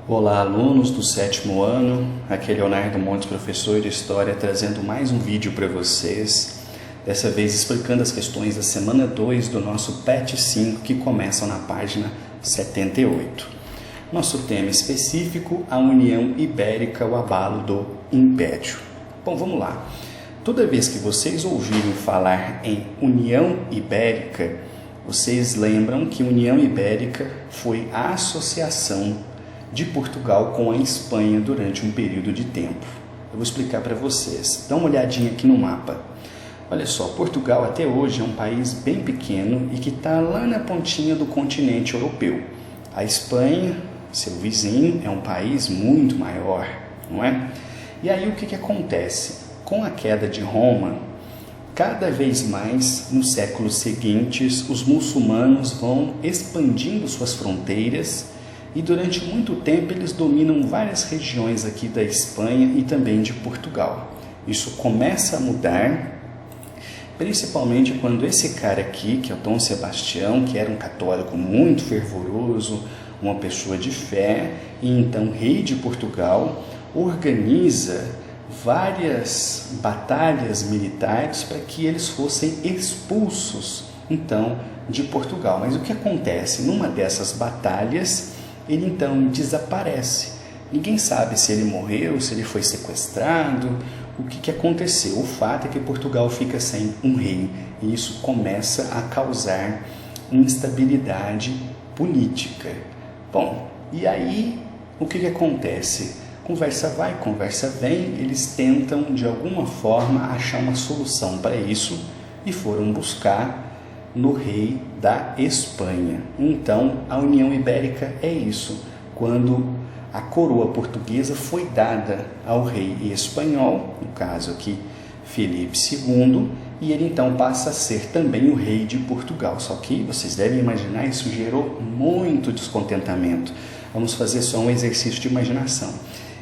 Olá, alunos do 7º ano, aqui é Leonardo Montes, professor de História, trazendo mais um vídeo para vocês, dessa vez explicando as questões da semana 2 do nosso PET 5, que começam na página 78. Nosso tema específico, a União Ibérica, o abalo do Império. Bom, vamos lá. Toda vez que vocês ouvirem falar em União Ibérica, vocês lembram que União Ibérica foi a associação de Portugal com a Espanha durante um período de tempo. Eu vou explicar para vocês. Dá uma olhadinha aqui no mapa. Olha só, Portugal até hoje é um país bem pequeno e que está lá na pontinha do continente europeu. A Espanha, seu vizinho, é um país muito maior, não é? E aí o que acontece? Com a queda de Roma, cada vez mais, nos séculos seguintes, os muçulmanos vão expandindo suas fronteiras e durante muito tempo eles dominam várias regiões aqui da Espanha e também de Portugal. Isso começa a mudar, principalmente quando esse cara aqui, que é o Dom Sebastião, que era um católico muito fervoroso, uma pessoa de fé, e então rei de Portugal, organiza várias batalhas militares para que eles fossem expulsos, então, de Portugal. Mas o que acontece? Numa dessas batalhas, ele então desaparece. Ninguém sabe se ele morreu, se ele foi sequestrado, o que aconteceu. O fato é que Portugal fica sem um rei e isso começa a causar instabilidade política. Bom, e aí o que acontece? Conversa vai, conversa vem, eles tentam de alguma forma achar uma solução para isso e foram buscar no rei da Espanha. Então, a União Ibérica é isso, quando a coroa portuguesa foi dada ao rei espanhol, no caso aqui Felipe II, e ele então passa a ser também o rei de Portugal. Só que vocês devem imaginar, isso gerou muito descontentamento. Vamos fazer só um exercício de imaginação.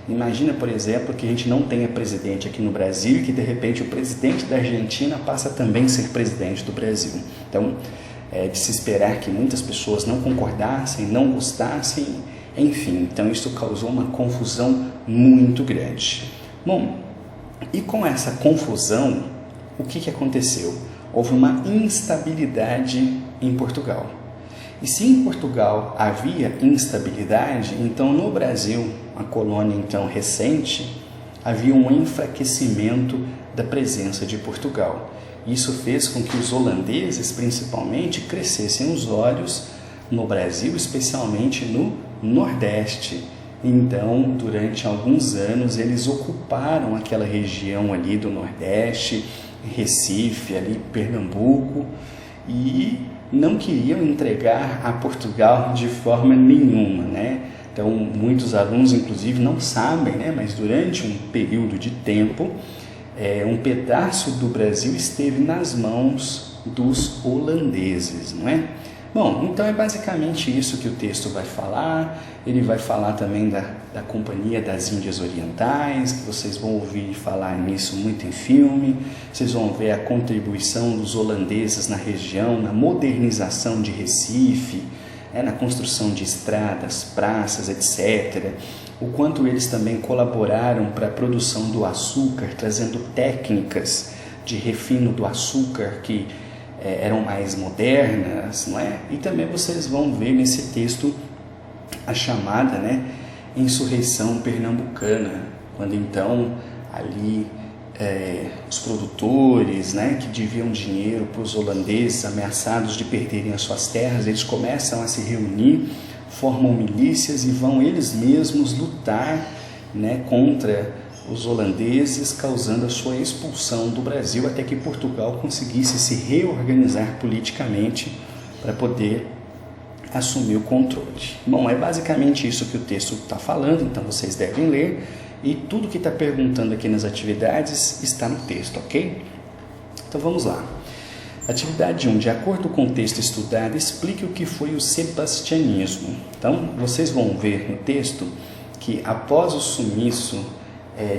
Imagina, por exemplo, que a gente não tenha presidente aqui no Brasil e que, de repente, o presidente da Argentina passa também a ser presidente do Brasil. Então, é de se esperar que muitas pessoas não concordassem, não gostassem, enfim. Então, isso causou uma confusão muito grande. Bom, e com essa confusão, o que aconteceu? Houve uma instabilidade em Portugal. E se em Portugal havia instabilidade, então no Brasil, a colônia então recente, havia um enfraquecimento da presença de Portugal. Isso fez com que os holandeses, principalmente, crescessem os olhos no Brasil, especialmente no Nordeste. Então, durante alguns anos, eles ocuparam aquela região ali do Nordeste, Recife, ali Pernambuco, e não queriam entregar a Portugal de forma nenhuma, né? Então, muitos alunos, inclusive, não sabem, né? Mas durante um período de tempo, um pedaço do Brasil esteve nas mãos dos holandeses, não é? Bom, então é basicamente isso que o texto vai falar. Ele vai falar também da Companhia das Índias Orientais, que vocês vão ouvir falar nisso muito em filme. Vocês vão ver a contribuição dos holandeses na região, na modernização de Recife, na construção de estradas, praças, etc. O quanto eles também colaboraram para a produção do açúcar, trazendo técnicas de refino do açúcar que eram mais modernas, não é? E também vocês vão ver nesse texto a chamada, né, insurreição pernambucana, quando então ali os produtores, né, que deviam dinheiro para os holandeses ameaçados de perderem as suas terras, eles começam a se reunir, formam milícias e vão eles mesmos lutar, né, contra os holandeses, causando a sua expulsão do Brasil, até que Portugal conseguisse se reorganizar politicamente para poder assumir o controle. Bom, é basicamente isso que o texto está falando, então vocês devem ler, e tudo que está perguntando aqui nas atividades está no texto, ok? Então vamos lá. Atividade 1. De acordo com o texto estudado, explique o que foi o sebastianismo. Então, vocês vão ver no texto que após o sumiço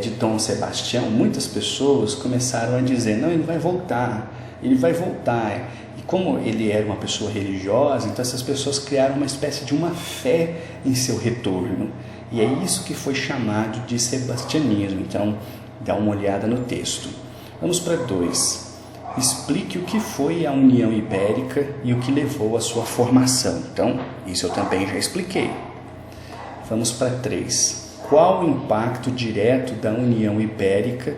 de Dom Sebastião, muitas pessoas começaram a dizer, não, ele vai voltar. E como ele era uma pessoa religiosa, então essas pessoas criaram uma espécie de uma fé em seu retorno. E é isso que foi chamado de sebastianismo. Então, dá uma olhada no texto. Vamos para 2. Explique o que foi a União Ibérica e o que levou à sua formação. Então, isso eu também já expliquei. Vamos para 3. Qual o impacto direto da União Ibérica?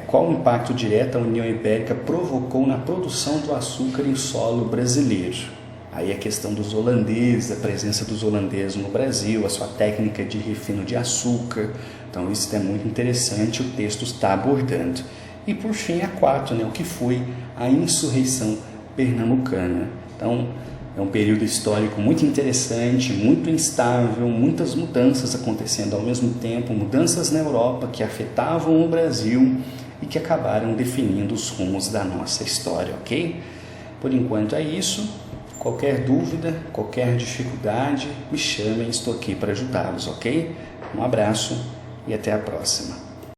Qual o impacto direto a União Ibérica provocou na produção do açúcar em solo brasileiro? Aí a questão dos holandeses, a presença dos holandeses no Brasil, a sua técnica de refino de açúcar. Então isso é muito interessante, o texto está abordando. E por fim a 4, o que foi a insurreição pernambucana. Então é um período histórico muito interessante, muito instável, muitas mudanças acontecendo ao mesmo tempo, mudanças na Europa que afetavam o Brasil e que acabaram definindo os rumos da nossa história, ok? Por enquanto é isso. Qualquer dúvida, qualquer dificuldade, me chamem, estou aqui para ajudá-los, ok? Um abraço e até a próxima.